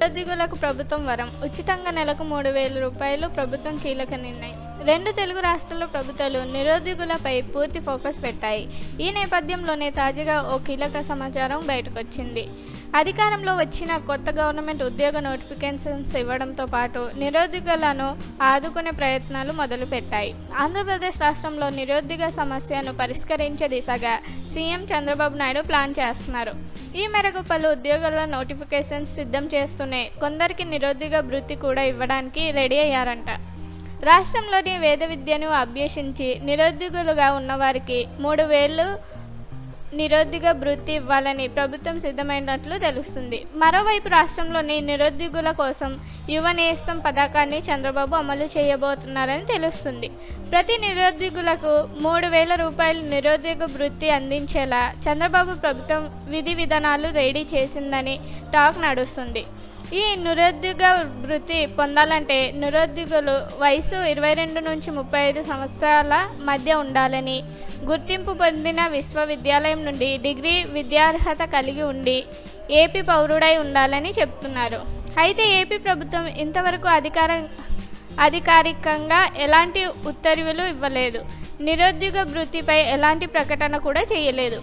నిరుద్యోగులకు ప్రభుత్వం వరం, ఉచితంగా నెలకు 3,000 రూపాయలు. ప్రభుత్వం కీలక నిర్ణయం. 2 తెలుగు రాష్ట్రాల ప్రభుత్వాలు నిరుద్యోగులపై పూర్తి ఫోకస్ పెట్టాయి. ఈ నేపథ్యంలోనే తాజాగా ఓ కీలక సమాచారం బయటకొచ్చింది. అధికారంలో వచ్చిన కొత్త గవర్నమెంట్ ఉద్యోగ నోటిఫికేషన్స్ ఇవ్వడంతో పాటు నిరుద్యోగులను ఆదుకునే ప్రయత్నాలు మొదలుపెట్టాయి. ఆంధ్రప్రదేశ్ రాష్ట్రంలో నిరుద్యోగ సమస్యను పరిష్కరించే దిశగా సీఎం చంద్రబాబు నాయుడు ప్లాన్ చేస్తున్నారు. ఈ మేరకు పలు ఉద్యోగాల నోటిఫికేషన్స్ సిద్ధం చేస్తూనే కొందరికి నిరుద్యోగ భృతి కూడా ఇవ్వడానికి రెడీ అయ్యారంట. రాష్ట్రంలోని వేద విద్యను అభ్యసించి నిరుద్యోగులుగా ఉన్నవారికి 3,000 నిరుద్యోగ భృతి ఇవ్వాలని ప్రభుత్వం సిద్ధమైనట్లు తెలుస్తుంది. మరోవైపు రాష్ట్రంలోని నిరుద్యోగుల కోసం యువ నేస్తం పథకాన్ని చంద్రబాబు అమలు చేయబోతున్నారని తెలుస్తుంది. ప్రతి నిరుద్యోగులకు 3,000 రూపాయలు నిరుద్యోగ భృతి అందించేలా చంద్రబాబు ప్రభుత్వం విధి విధానాలు రెడీ చేసిందని టాక్ నడుస్తుంది. ఈ నిరుద్యోగ భృతి పొందాలంటే నిరుద్యోగులు వయసు 22 నుంచి 35 సంవత్సరాల మధ్య ఉండాలని, గుర్తింపు పొందిన విశ్వవిద్యాలయం నుండి డిగ్రీ విద్యార్హత కలిగి ఉండి ఏపీ పౌరుడై ఉండాలని చెప్తున్నారు. అయితే ఏపీ ప్రభుత్వం ఇంతవరకు అధికారికంగా ఎలాంటి ఉత్తర్వులు ఇవ్వలేదు. నిరుద్యోగ భృతిపై ఎలాంటి ప్రకటన కూడా చేయలేదు.